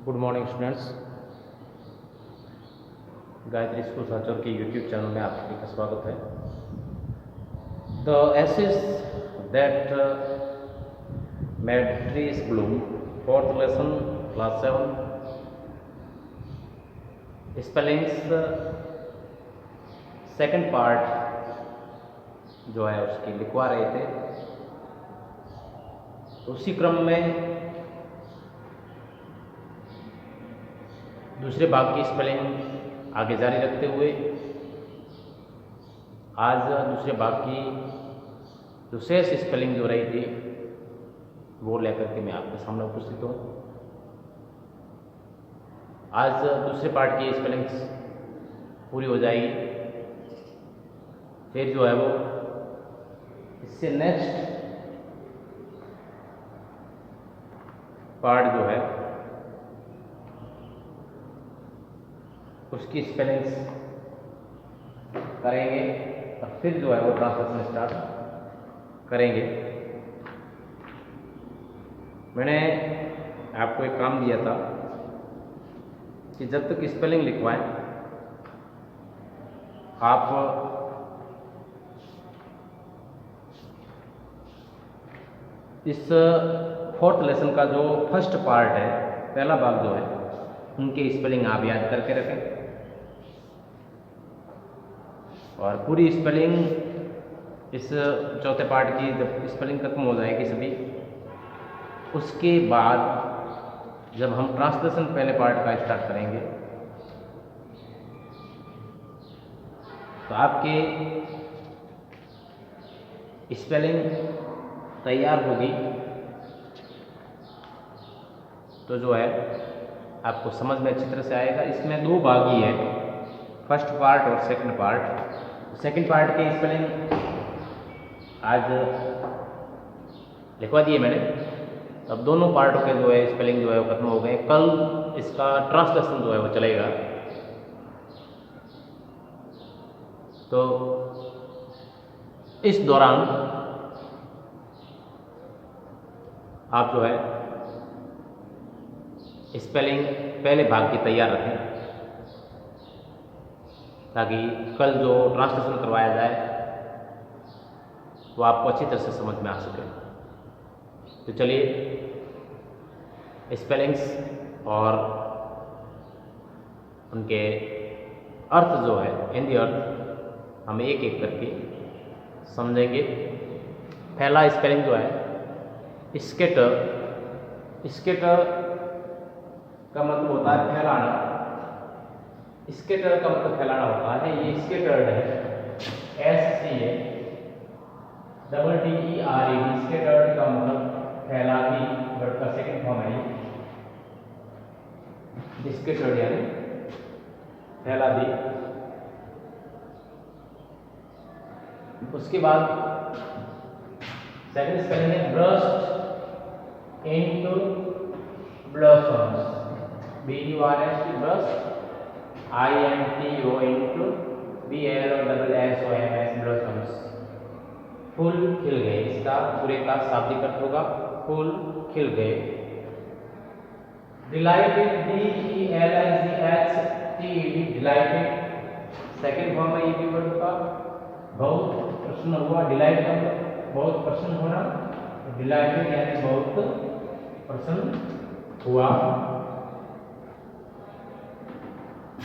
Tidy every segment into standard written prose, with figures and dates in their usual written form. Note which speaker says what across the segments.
Speaker 1: Good morning students. Gayatri school Sanchore के YouTube channel में आप सभी का स्वागत है। The ashes that made trees bloom, fourth lesson, class 7, spellings, second part जो है उसकी लिखवा रहे थे। उसी क्रम में दूसरे भाग की स्पेलिंग आगे जारी रखते हुए आज दूसरे भाग की जो शेष स्पेलिंग जो रही थी वो लेकर के मैं आपके सामने उपस्थित हूँ। आज दूसरे पार्ट की स्पेलिंग्स पूरी हो जाएगी, फिर जो है वो इससे नेक्स्ट पार्ट जो है उसकी स्पेलिंग्स करेंगे और फिर जो है वो ट्रांसलेशन स्टार्ट करेंगे। मैंने आपको एक काम दिया था कि जब तक स्पेलिंग लिखवाएं आप इस फोर्थ लेसन का जो फर्स्ट पार्ट है, पहला भाग जो है, उनके स्पेलिंग आप याद करके रखें और पूरी स्पेलिंग इस चौथे पार्ट की जब स्पेलिंग खत्म हो जाएगी सभी, उसके बाद जब हम ट्रांसलेशन पहले पार्ट का स्टार्ट करेंगे तो आपके स्पेलिंग तैयार होगी तो जो है आपको समझ में अच्छी तरह से आएगा। इसमें दो भाग ही है, फर्स्ट पार्ट और सेकंड पार्ट। सेकंड पार्ट के स्पेलिंग आज लिखवा दिए मैंने। अब दोनों पार्टों के जो है स्पेलिंग जो है वो खत्म हो गए। कल इसका ट्रांसलेशन जो है वो चलेगा। तो इस दौरान आप जो है स्पेलिंग पहले भाग की तैयार रखें ताकि कल जो ट्रांसलेशन करवाया जाए वो आपको अच्छी तरह से समझ में आ सके। तो चलिए स्पेलिंग्स और उनके अर्थ जो है, हिंदी अर्थ, हम एक एक करके समझेंगे। पहला स्पेलिंग जो है स्केटर। स्केटर का मतलब होता है फैलाना। स्केटर का मतलब फैलाना होता है। ये स्केटर्ड है, SCATTERED। स्केटर्ड का मतलब फैलाती, वर्ड का सेकंड फॉर्म है ये स्केटर्ड यानी फैलाती। उसके बाद सेकंड स्पेलिंग है burst into blossoms. BURST burst, INTO into BLOSSOMS blossoms. फूल खिल गए, इसका पूरे का शाब्दिक अर्थ होगा फूल खिल गए। Dilated, DELIGHTED, dilated second form है ये भी वर्ड का। बहुत प्रसन्न हुआ, डिलाइट का बहुत प्रसन्न होना, डिलाइटेड यानी बहुत प्रसन्न हुआ।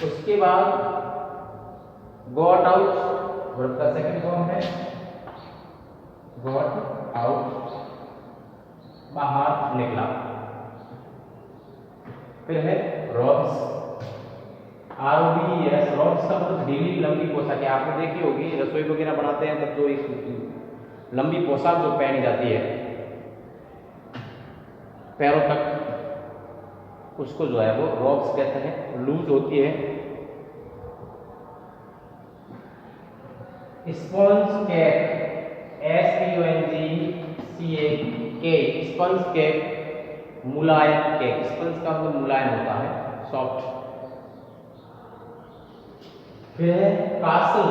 Speaker 1: उसके बाद गॉट आउट, वर्ड का सेकंड फॉर्म है गॉट आउट, बाहर निकला। फिर है रॉब्स, ROBS। रॉब्स का मतलब ढीली लंबी पोशाक। आपने देखी होगी रसोई वगैरह बनाते हैं तब जो एक लंबी पोशाक जो पहनी जाती है पैरों तक, उसको जो है वो रॉब्स कहते हैं, लूज होती है। Sponge cake, SPONGCAK, sponge cake, मुलायम केक। स्पंज का मतलब मुलायम होता है, सॉफ्ट। फिर है कासल,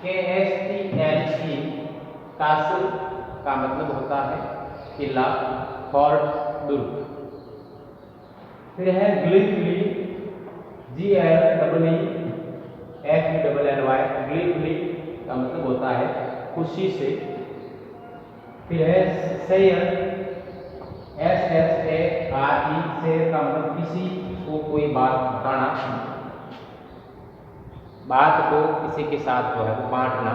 Speaker 1: KASTLE। कासल का मतलब होता है किला, फोर्ट, दुर्ग। फिर है ग्लीफुली, GLEEFULLY, ग्लीफुली का मतलब होता है खुशी से। फिर है शेयर, SHARE, शेयर का मतलब किसी को कोई बात बताना, बात को किसी के साथ जो है वो बांटना,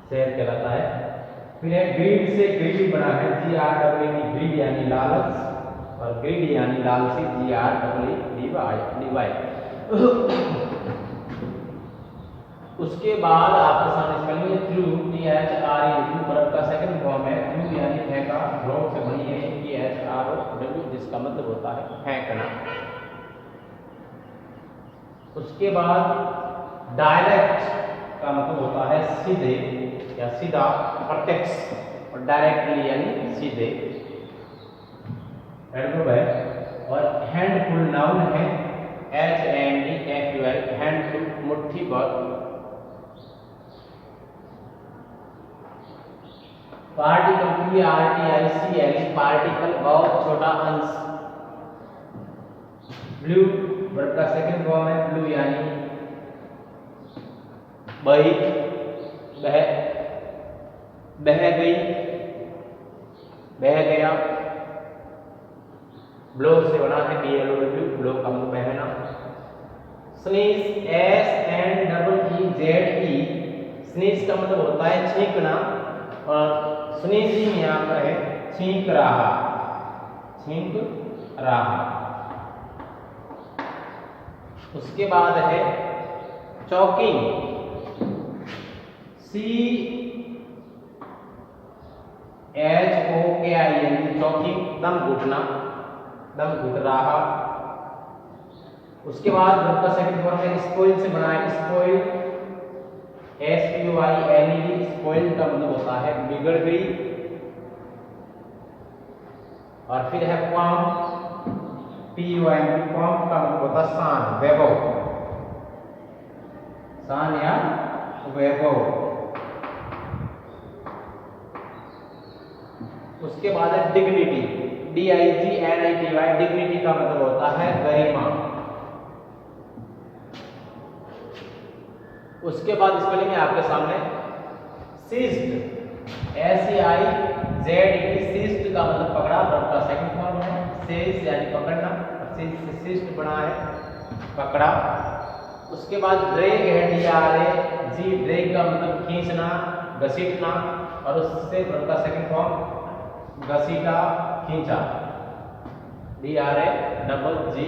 Speaker 1: शेयर कहलाता है। फिर है ग्रीड, से ग्रीड बना है, GREED, ग्रीड यानी लालच, और ग्रीड यानी लालची, GREEDY। उसके बाद आपके सामने स्पेलिंग है थ्रू, THREW, वर्ब का सेकंड फॉर्म है। थ्रू यानी फेंका, ड्रॉ से बनी है, THROW, जिसका मतलब होता है फेंकना। उसके बाद डायरेक्ट का मतलब होता है सीधे या सीधा, प्रत्यक्ष, और डायरेक्टली यानी सीधे, एडवर्ब है। और हैंडफुल नाउन है, HANDFUL, हैंडफुल मुट्ठी भर। पार्टिकल PARTICL, पार्टिकल बहुत छोटा अंश। ब्लू, वर्ब का सेकंड फॉर्म है, ब्लू यानी बही, बह गई, बह गया। ब्लो से बना है, BLOW, ब्लो का मतलब बहना। स्नीज, SNEEZE, स्नीज का मतलब होता है छींकना, और स्नीजिंग यहाँ पर है छींक रहा, छींक रहा। उसके बाद है चॉकिंग, CHOKING, चॉकिंग, दम घुटना, दम घुट रहा। उसके बाद वर्ब का सेकंड फॉर्म है स्पॉइल, से बना है, स्पॉइल, SPOILED, स्पॉइल का मतलब होता है बिगड़ गई। और फिर है पॉम्प, POMP, पॉम्प का मतलब होता है शान, वैभव, शान या वैभव। उसके बाद है डिग्निटी, DIGNITY, डिग्निटी का मतलब होता है गरिमा। उसके बाद स्पेलिंग है आपके सामने सीज्ड, SEIZED, सीज्ड का मतलब पकड़ा, वर्ब का सेकंड फॉर्म है, सेज यानी पकड़ना, सीज्ड बना है पकड़ा। उसके बाद ड्रैग है, DRAG, ड्रैग का मतलब खींचना, घसीटना, और उससे वर्ब का सेकंड फॉर्म घसीटा, खींचा, DRAGGED।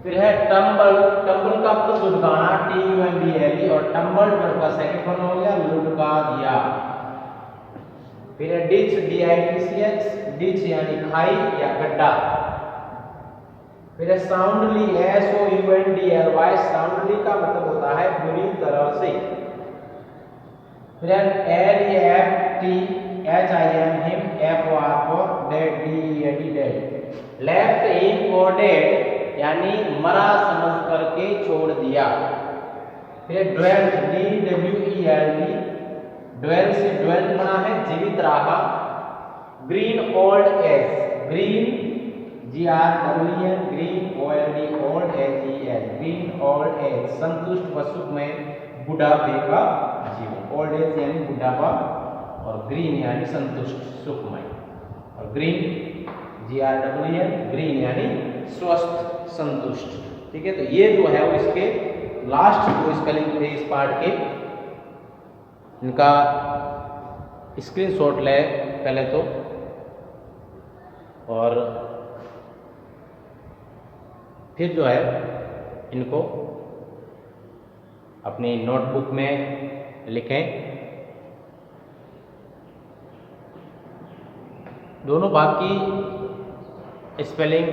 Speaker 1: फिर है टम्बल, टम्बल का मतलब लुढ़काना, TUMBLE, और टम्बल वर्ब का सेकंड फॉर्म हो गया, लुढ़का दिया। फिर है डिच, DITCH, डिच यानी खाई या गड्ढा। फिर है साउंडली, SOUNDLY, साउंडली का मतलब होता है बुरी तरह से। फिर है LEFT, FOR for dead, DEAD, dead, left him for dead यानी मरा समझ करके छोड़ दिया। फिर ड्वेल्ट, DWELT, ड्वेल से ड्वेल्ट बना है जीवित रहा। Green old age, green GREEN, green OLD, old AGEL, green old age, संतुष्ट व सुखमय बुढ़ापे का जीवन। ओल्ड एज यानी बुढ़ापा, और ग्रीन यानी संतुष्ट, सुखमय, और ग्रीन GREEN, ग्रीन यानी स्वस्थ, संतुष्ट। ठीक है, तो ये जो है वो इसके लास्ट जो स्पेलिंग थे इस पार्ट के, इनका स्क्रीनशॉट ले पहले तो, और फिर जो है इनको अपनी नोटबुक में लिखें। दोनों बाकी स्पेलिंग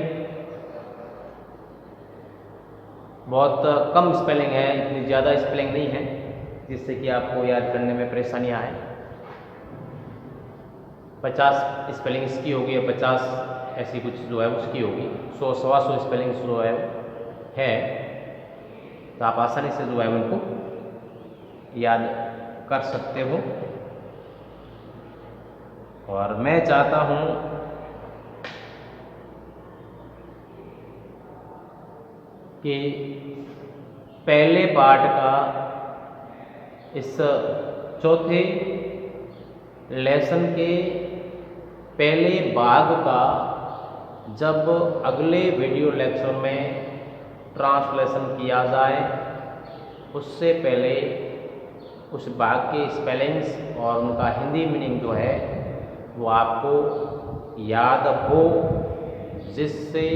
Speaker 1: बहुत कम स्पेलिंग है, इतनी ज़्यादा स्पेलिंग नहीं है जिससे कि आपको याद करने में परेशानी आए। 50 स्पेलिंग इसकी होगी, या 50 ऐसी कुछ जो है उसकी होगी, 100-125 स्पेलिंग जो है तो आप आसानी से जो है उनको याद कर सकते हो। और मैं चाहता हूँ कि पहले पार्ट का इस चौथे लेसन के पहले भाग का जब अगले वीडियो लेक्चर में ट्रांसलेशन किया जाए उससे पहले उस भाग के स्पेलिंग्स और उनका हिंदी मीनिंग जो है वो आपको याद हो, जिससे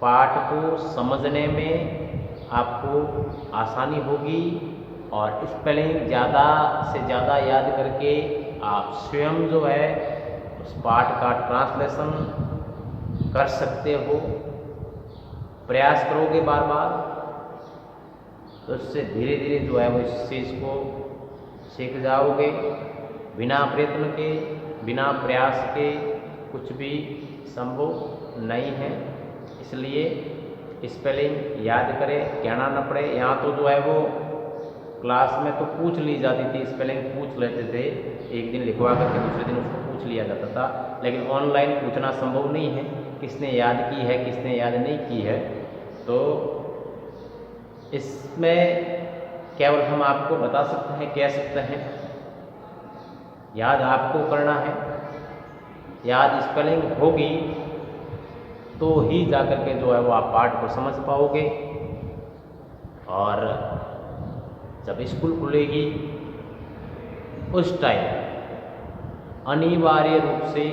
Speaker 1: पाठ को समझने में आपको आसानी होगी और स्पेलिंग ज़्यादा से ज़्यादा याद करके आप स्वयं जो है उस पाठ का ट्रांसलेशन कर सकते हो। प्रयास करोगे बार बार तो उससे धीरे धीरे जो है वो इस चीज़ को सीख जाओगे। बिना प्रयत्न के, बिना प्रयास के कुछ भी संभव नहीं है। इसलिए स्पेलिंग याद करें, कहना न पड़े। यहाँ तो जो है वो क्लास में तो पूछ ली जाती थी, स्पेलिंग पूछ लेते थे, एक दिन लिखवा करके दूसरे दिन उसको पूछ लिया जाता था। लेकिन ऑनलाइन पूछना संभव नहीं है, किसने याद की है किसने याद नहीं की है। तो इसमें केवल हम आपको बता सकते हैं, कह सकते हैं, याद आपको करना है। याद स्पेलिंग होगी तो ही जाकर के जो है वो आप पाठ को समझ पाओगे। और जब स्कूल खुलेगी उस टाइम अनिवार्य रूप से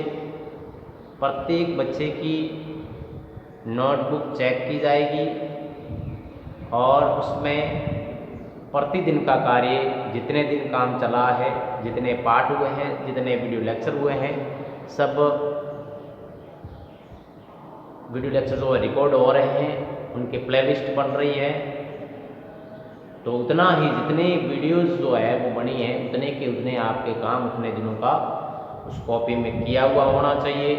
Speaker 1: प्रत्येक बच्चे की नोटबुक चेक की जाएगी और उसमें प्रतिदिन का कार्य, जितने दिन काम चला है, जितने पाठ हुए हैं, जितने वीडियो लेक्चर हुए हैं, सब वीडियो लेक्चर जो रिकॉर्ड हो रहे हैं, उनके प्लेलिस्ट बन रही है। तो उतना ही जितने वीडियोस जो है वो बनी है उतने के उतने आपके काम उतने दिनों का उस कॉपी में किया हुआ होना चाहिए।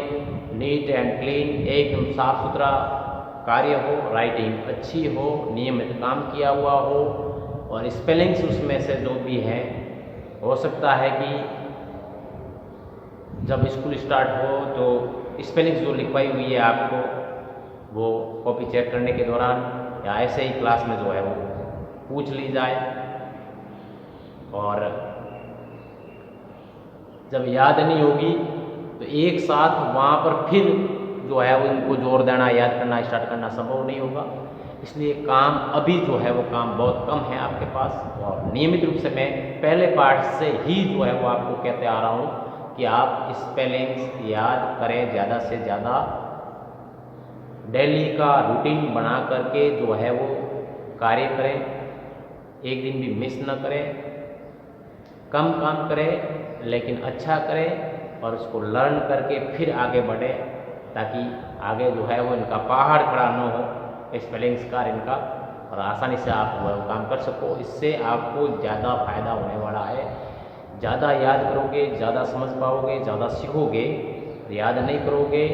Speaker 1: नीट एंड क्लीन, एकदम साफ सुथरा कार्य हो, राइटिंग अच्छी हो, नियमित काम किया हुआ हो और स्पेलिंग्स उसमें से जो भी है, हो सकता है कि जब स्कूल स्टार्ट हो तो स्पेलिंग्स जो लिखवाई हुई है आपको वो कॉपी चेक करने के दौरान या ऐसे ही क्लास में जो है वो पूछ ली जाए। और जब याद नहीं होगी तो एक साथ वहाँ पर फिर जो है वो इनको जोर देना, याद करना, स्टार्ट करना संभव नहीं होगा। इसलिए काम अभी जो है वो काम बहुत कम है आपके पास। और नियमित रूप से मैं पहले पार्ट से ही जो है वो आपको कहते आ रहा हूँ कि आप स्पेलिंग्स याद करें ज़्यादा से ज़्यादा। डेली का रूटीन बना करके जो है वो कार्य करें, एक दिन भी मिस न करें। कम काम करें लेकिन अच्छा करें और उसको लर्न करके फिर आगे बढ़ें, ताकि आगे जो है वो इनका पहाड़ खड़ा न हो स्पेलिंग्स का इनका, और आसानी से आप वो काम कर सको। इससे आपको ज़्यादा फायदा होने वाला है। ज़्यादा याद करोगे, ज़्यादा समझ पाओगे, ज़्यादा सीखोगे। याद नहीं करोगे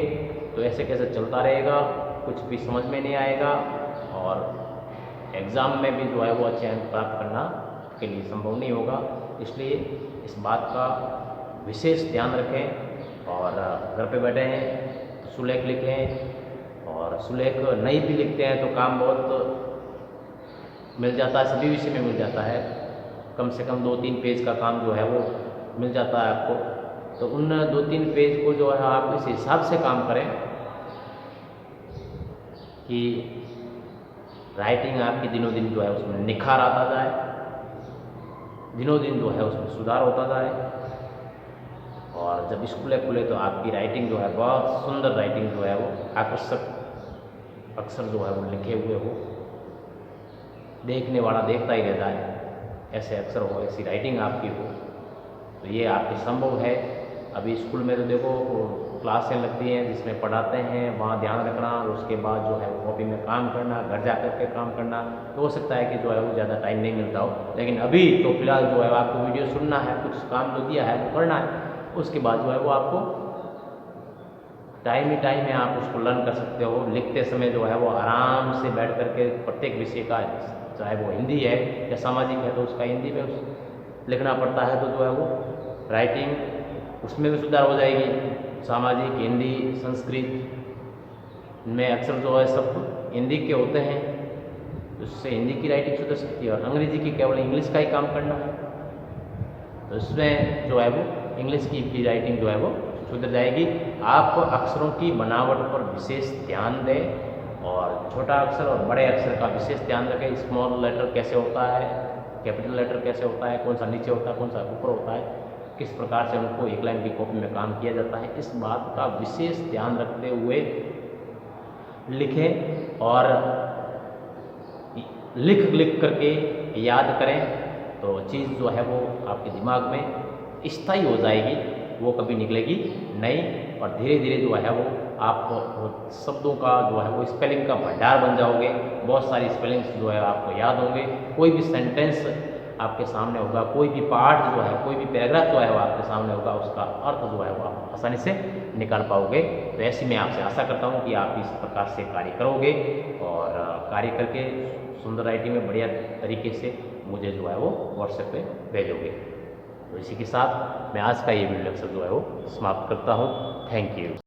Speaker 1: तो ऐसे कैसे चलता रहेगा, कुछ भी समझ में नहीं आएगा और एग्ज़ाम में भी जो है वो अच्छे अंक प्राप्त करना के लिए संभव नहीं होगा। इसलिए इस बात का विशेष ध्यान रखें और घर पे बैठे हैं तो सुलेख लिखें, और सुलेख नहीं भी लिखते हैं तो काम बहुत मिल जाता है, सभी विषय में मिल जाता है। कम से कम 2-3 पेज का काम जो है वो मिल जाता है आपको। तो उन 2-3 पेज को जो है आप इस हिसाब से काम करें कि राइटिंग आपकी दिनों दिन जो है उसमें निखार आता जाए, दिनों दिन जो है उसमें सुधार होता जाए। और जब स्कूलें खुले तो आपकी राइटिंग जो है बहुत सुंदर राइटिंग जो है वो आकर्षक अक्षर जो है वो लिखे हुए हो, देखने वाला देखता ही रह जाए, ऐसे अक्षर हो, ऐसी राइटिंग आपकी हो। तो ये आपके संभव है। अभी स्कूल में तो देखो क्लासें लगती हैं जिसमें पढ़ाते हैं, वहाँ ध्यान रखना और उसके बाद जो है वो कॉपी में काम करना, घर जा कर के काम करना। तो हो सकता है कि जो है वो ज़्यादा टाइम नहीं मिलता हो, लेकिन अभी तो फिलहाल जो है आपको वीडियो सुनना है, कुछ काम जो दिया है वो करना है, उसके बाद जो है वो आपको टाइम ही टाइम में आप उसको लर्न कर सकते हो। लिखते समय जो है वो आराम से बैठ करके प्रत्येक विषय का, चाहे वो हिंदी है या सामाजिक है तो उसका हिंदी में लिखना पड़ता है, तो जो है वो राइटिंग उसमें भी सुधार हो जाएगी। सामाजिक, हिंदी, संस्कृत में अक्षर जो है सब हिंदी के होते हैं, उससे हिंदी की राइटिंग सुधर सकती है और अंग्रेजी की केवल इंग्लिश का ही काम करना है, तो इसमें जो है वो इंग्लिश की राइटिंग जो है वो सुधर जाएगी। आप अक्षरों की बनावट पर विशेष ध्यान दें और छोटा अक्षर और बड़े अक्षर का विशेष ध्यान रखें। स्मॉल लेटर कैसे होता है, कैपिटल लेटर कैसे होता है, कौन सा नीचे होता है, कौन सा ऊपर होता है, किस प्रकार से उनको एक लाइन की कॉपी में काम किया जाता है, इस बात का विशेष ध्यान रखते हुए लिखें और लिख लिख करके याद करें, तो चीज़ जो है वो आपके दिमाग में स्थायी हो जाएगी, वो कभी निकलेगी नहीं। और धीरे धीरे जो है वो आप शब्दों का जो है वो स्पेलिंग का भंडार बन जाओगे। बहुत सारी स्पेलिंग्स जो है आपको याद होंगे। कोई भी सेंटेंस आपके सामने होगा, कोई भी पार्ट जो है, कोई भी पैराग्राफ जो है वो आपके सामने होगा, उसका अर्थ जो है वो आप आसानी से निकाल पाओगे। तो ऐसी मैं आपसे आशा करता हूँ कि आप इस प्रकार से कार्य करोगे और कार्य करके सुंदर राइटिंग में बढ़िया तरीके से मुझे जो है वो व्हाट्सएप पे भेजोगे। तो इसी के साथ मैं आज का ये वीडियो लेक्चर जो है वो समाप्त करता हूँ। Thank you.